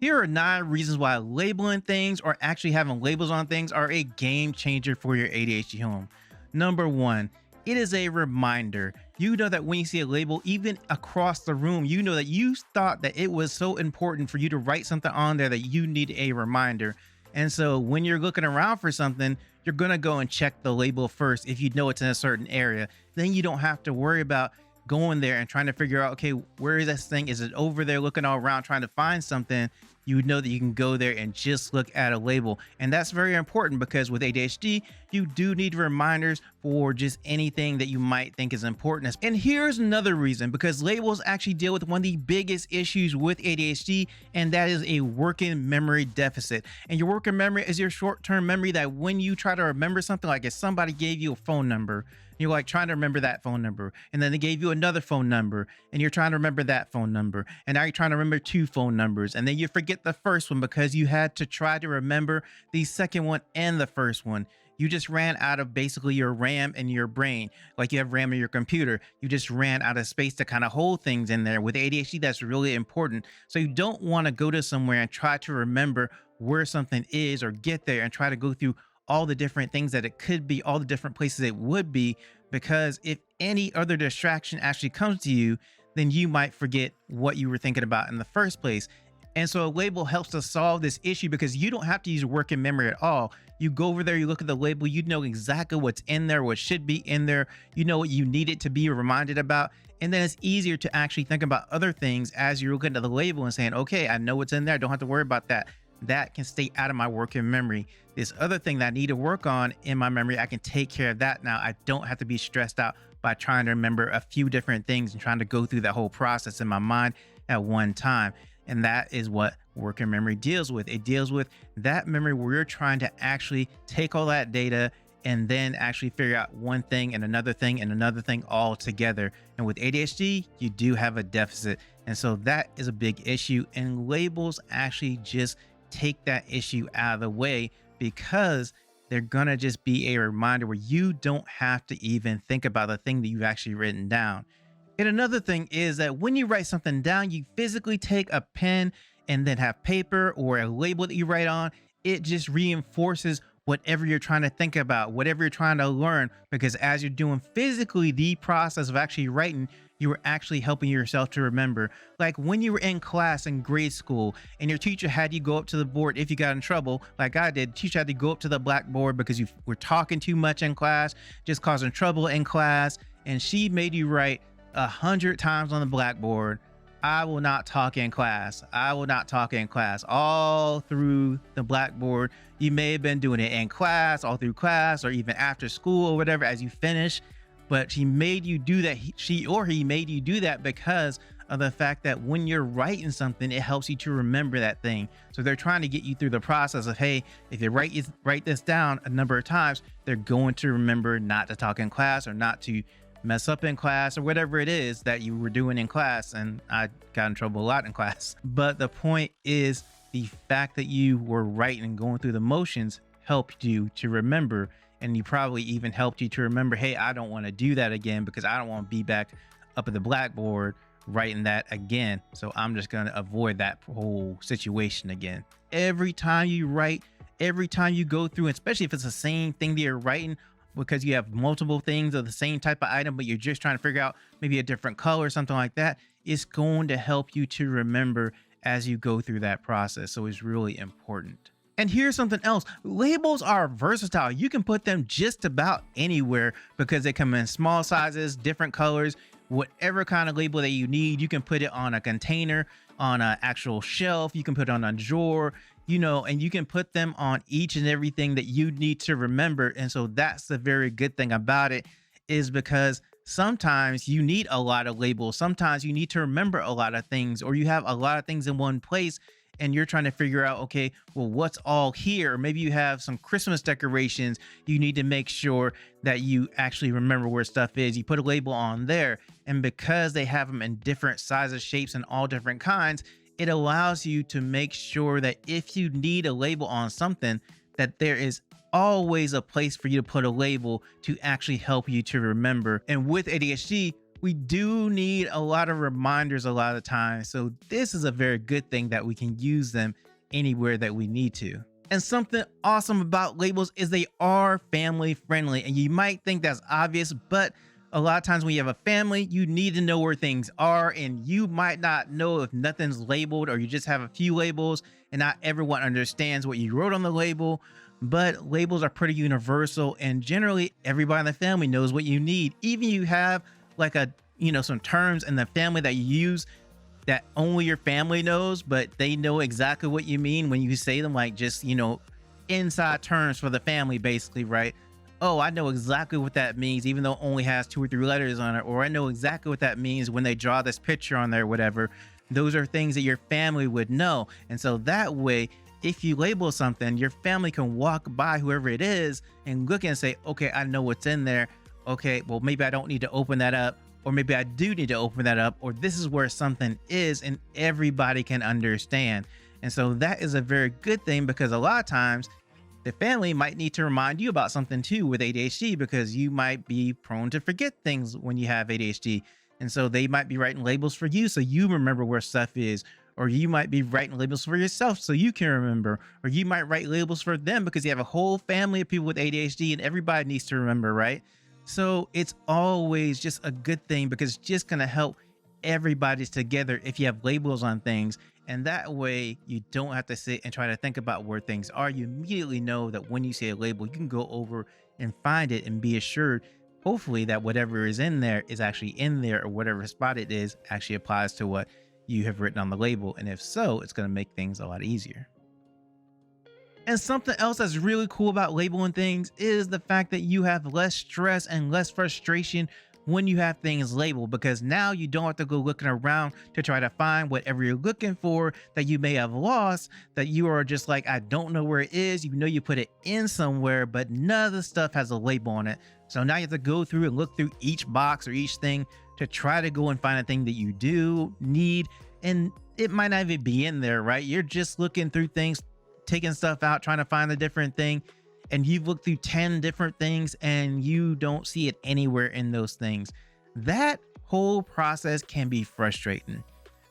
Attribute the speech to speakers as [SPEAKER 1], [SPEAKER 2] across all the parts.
[SPEAKER 1] Here are 9 reasons why labeling things or actually having labels on things are a game changer for your ADHD home. Number 1, it is a reminder. You know that when you see a label, even across the room, you know that you thought that it was so important for you to write something on there that you need a reminder. And so when you're looking around for something, you're going to go and check the label first if you know it's in a certain area. Then you don't have to worry about going there and trying to figure out, okay, where is this thing? Is it over there? Looking all around trying to find something. You know that you can go there and just look at a label. And that's very important because with ADHD, you do need reminders for just anything that you might think is important. And here's another reason, because labels actually deal with one of the biggest issues with ADHD, and that is a working memory deficit. And your working memory is your short-term memory that when you try to remember something, like if somebody gave you a phone number, you're like trying to remember that phone number, and then they gave you another phone number and you're trying to remember that phone number, and now you're trying to remember 2 phone numbers, and then you forget the first one because you had to try to remember the second one and the first one. You just ran out of basically your RAM in your brain. Like you have RAM in your computer, you just ran out of space to kind of hold things in there. With ADHD, that's really important. So you don't want to go to somewhere and try to remember where something is, or get there and try to go through all the different things that it could be, all the different places it would be, because if any other distraction actually comes to you, then you might forget what you were thinking about in the first place. And so a label helps to solve this issue because you don't have to use working memory at all. You go over there, you look at the label, you know exactly what's in there, what should be in there, you know what you need it to be reminded about. And then it's easier to actually think about other things as you're looking at the label and saying, okay, I know what's in there, I don't have to worry about that. That can stay out of my working memory. This other thing that I need to work on in my memory, I can take care of that now. I don't have to be stressed out by trying to remember a few different things and trying to go through that whole process in my mind at one time. And that is what working memory deals with. It deals with that memory where you're trying to actually take all that data and then actually figure out one thing and another thing and another thing all together. And with ADHD, you do have a deficit. And so that is a big issue. And labels actually just take that issue out of the way, because they're gonna just be a reminder where you don't have to even think about the thing that you've actually written down. And another thing is that when you write something down, you physically take a pen and then have paper or a label that you write on. It just reinforces whatever you're trying to think about, whatever you're trying to learn, because as you're doing physically the process of actually writing, you were actually helping yourself to remember. Like when you were in class in grade school and your teacher had you go up to the board, if you got in trouble, like I did, teacher had to go up to the blackboard because you were talking too much in class, just causing trouble in class. And she made you write 100 times on the blackboard, I will not talk in class. I will not talk in class, all through the blackboard. You may have been doing it in class, all through class, or even after school or whatever as you finish. But she made you do that. She or he made you do that because of the fact that when you're writing something, it helps you to remember that thing. So they're trying to get you through the process of, hey, if you write this down a number of times, they're going to remember not to talk in class or not to mess up in class or whatever it is that you were doing in class. And I got in trouble a lot in class. But the point is, the fact that you were writing and going through the motions helped you to remember. And you probably even helped you to remember, hey, I don't want to do that again because I don't want to be back up at the blackboard writing that again. So I'm just going to avoid that whole situation again. Every time you write, every time you go through, especially if it's the same thing that you're writing, because you have multiple things of the same type of item, but you're just trying to figure out maybe a different color or something like that, it's going to help you to remember as you go through that process. So it's really important. And here's something else. Labels are versatile. You can put them just about anywhere because they come in small sizes, different colors, whatever kind of label that you need. You can put it on a container, on an actual shelf. You can put it on a drawer, and you can put them on each and everything that you need to remember. And so that's the very good thing about it, is because sometimes you need a lot of labels. Sometimes you need to remember a lot of things, or you have a lot of things in one place and you're trying to figure out, okay, well, what's all here? Maybe you have some Christmas decorations. You need to make sure that you actually remember where stuff is. You put a label on there, and because they have them in different sizes, shapes, and all different kinds, it allows you to make sure that if you need a label on something, that there is always a place for you to put a label to actually help you to remember. And with ADHD, We do need a lot of reminders a lot of times. So this is a very good thing that we can use them anywhere that we need to. And something awesome about labels is they are family friendly. And you might think that's obvious, but a lot of times when you have a family, you need to know where things are, and you might not know if nothing's labeled, or you just have a few labels and not everyone understands what you wrote on the label. But labels are pretty universal, and generally everybody in the family knows what you need. Even you have like some terms in the family that you use that only your family knows, but they know exactly what you mean when you say them, like just, inside terms for the family, basically, right? Oh, I know exactly what that means, even though it only has 2 or 3 letters on it, or I know exactly what that means when they draw this picture on there, whatever. Those are things that your family would know. And so that way, if you label something, your family can walk by whoever it is and look and say, okay, I know what's in there. Okay, well, maybe I don't need to open that up, or maybe I do need to open that up, or this is where something is, and everybody can understand. And so that is a very good thing, because a lot of times the family might need to remind you about something too with ADHD, because you might be prone to forget things when you have ADHD. And so they might be writing labels for you so you remember where stuff is, or you might be writing labels for yourself so you can remember, or you might write labels for them because you have a whole family of people with ADHD and everybody needs to remember, right? So it's always just a good thing, because it's just going to help everybody's together if you have labels on things. And that way you don't have to sit and try to think about where things are. You immediately know that when you see a label, you can go over and find it and be assured, hopefully, that whatever is in there is actually in there, or whatever spot it is actually applies to what you have written on the label. And if so, it's going to make things a lot easier. And something else that's really cool about labeling things is the fact that you have less stress and less frustration when you have things labeled, because now you don't have to go looking around to try to find whatever you're looking for that you may have lost, that you are just like, I don't know where it is. You know, you put it in somewhere, but none of the stuff has a label on it. So now you have to go through and look through each box or each thing to try to go and find a thing that you do need. And it might not even be in there, right? You're just looking through things, taking stuff out, trying to find a different thing. And you've looked through 10 different things and you don't see it anywhere in those things. That whole process can be frustrating.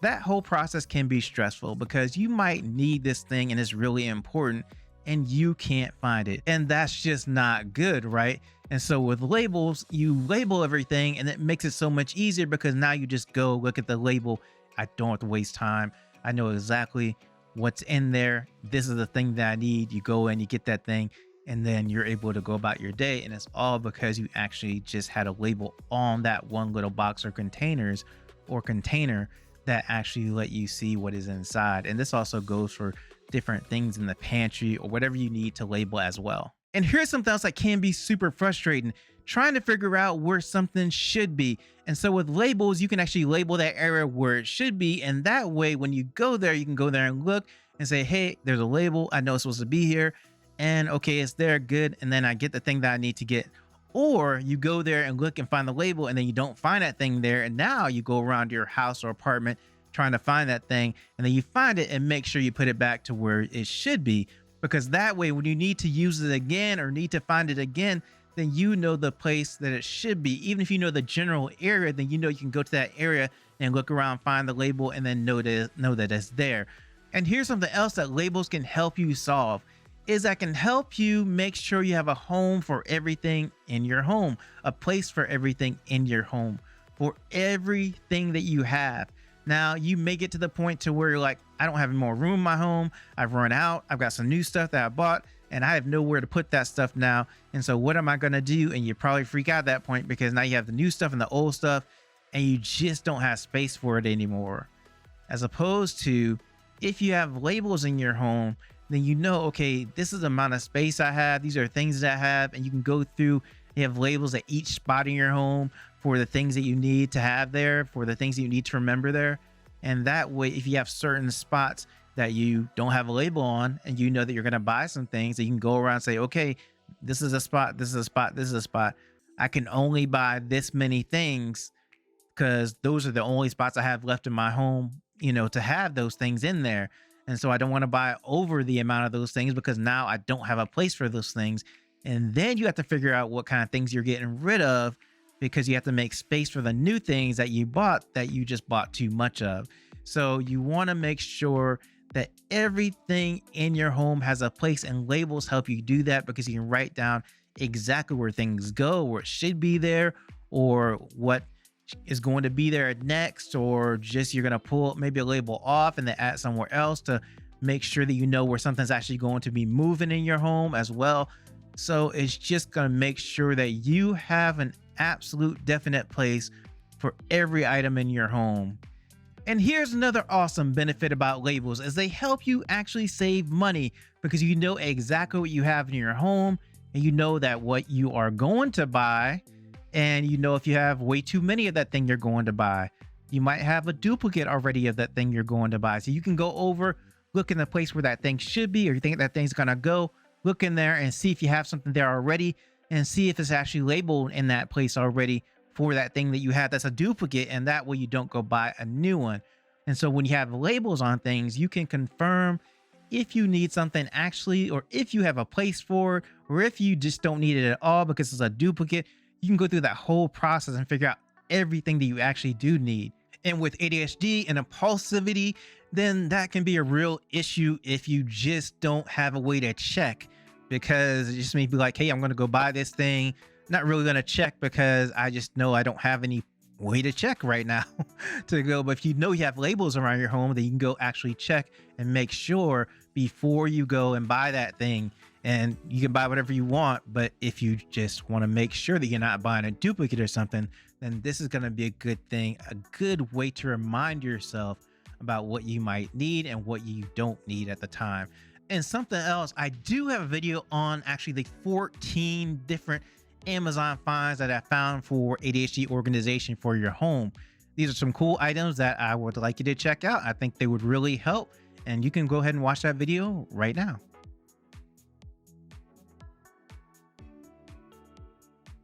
[SPEAKER 1] That whole process can be stressful, because you might need this thing and it's really important and you can't find it. And that's just not good, right? And so with labels, you label everything and it makes it so much easier, because now you just go look at the label. I don't have to waste time. I know exactly what's in there. This is the thing that I need. You go in, you get that thing, and then you're able to go about your day. And it's all because you actually just had a label on that one little box or container that actually let you see what is inside. And this also goes for different things in the pantry or whatever you need to label as well. And here's something else that can be super frustrating: trying to figure out where something should be. And so with labels, you can actually label that area where it should be. And that way, when you go there, you can go there and look and say, hey, there's a label. I know it's supposed to be here. And okay, it's there, good. And then I get the thing that I need to get. Or you go there and look and find the label, and then you don't find that thing there. And now you go around your house or apartment trying to find that thing. And then you find it and make sure you put it back to where it should be. Because that way, when you need to use it again or need to find it again, then you know the place that it should be. Even if you know the general area, then you know you can go to that area and look around, find the label, and then know that it's there. And here's something else that labels can help you solve, is that can help you make sure you have a home for everything in your home, a place for everything in your home, for everything that you have. Now, you may get to the point to where you're like, I don't have any more room in my home. I've run out. I've got some new stuff that I bought, and I have nowhere to put that stuff now. And so what am I going to do? And you probably freak out at that point, because now you have the new stuff and the old stuff, and you just don't have space for it anymore. As opposed to, if you have labels in your home, then you know, okay, this is the amount of space I have. These are things that I have, and you can go through. You have labels at each spot in your home for the things that you need to have there, for the things that you need to remember there. And that way, if you have certain spots that you don't have a label on, and you know that you're going to buy some things, that you can go around and say, okay, this is a spot, this is a spot, this is a spot. I can only buy this many things, because those are the only spots I have left in my home, to have those things in there. And so I don't want to buy over the amount of those things, because now I don't have a place for those things. And then you have to figure out what kind of things you're getting rid of, because you have to make space for the new things that you bought that you just bought too much of. So you want to make sure that everything in your home has a place, and labels help you do that because you can write down exactly where things go, where it should be there, or what is going to be there next, or just you're going to pull maybe a label off and then add somewhere else to make sure that you know where something's actually going to be moving in your home as well. So it's just going to make sure that you have an absolute definite place for every item in your home. And here's another awesome benefit about labels, is they help you actually save money because you know exactly what you have in your home, and you know that what you are going to buy, and you know if you have way too many of that thing you're going to buy. You might have a duplicate already of that thing you're going to buy. So you can go over, look in the place where that thing should be, or you think that thing's gonna go, look in there and see if you have something there already, and see if it's actually labeled in that place already for that thing that you have that's a duplicate, and that way you don't go buy a new one. And so when you have labels on things, you can confirm if you need something actually, or if you have a place for it, or if you just don't need it at all because it's a duplicate. You can go through that whole process and figure out everything that you actually do need. And with ADHD and impulsivity, then that can be a real issue if you just don't have a way to check, because it just may be like, hey, I'm going to go buy this thing. Not really going to check because I just know I don't have any way to check right now to go. But if you know you have labels around your home, then you can go actually check and make sure before you go and buy that thing. And you can buy whatever you want, but if you just want to make sure that you're not buying a duplicate or something, then this is going to be a good thing, a good way to remind yourself about what you might need and what you don't need at the time. And something else, I do have a video on actually the 14 different Amazon finds that I found for ADHD organization for your home. These are some cool items that I would like you to check out. I think they would really help, and you can go ahead and watch that video right now.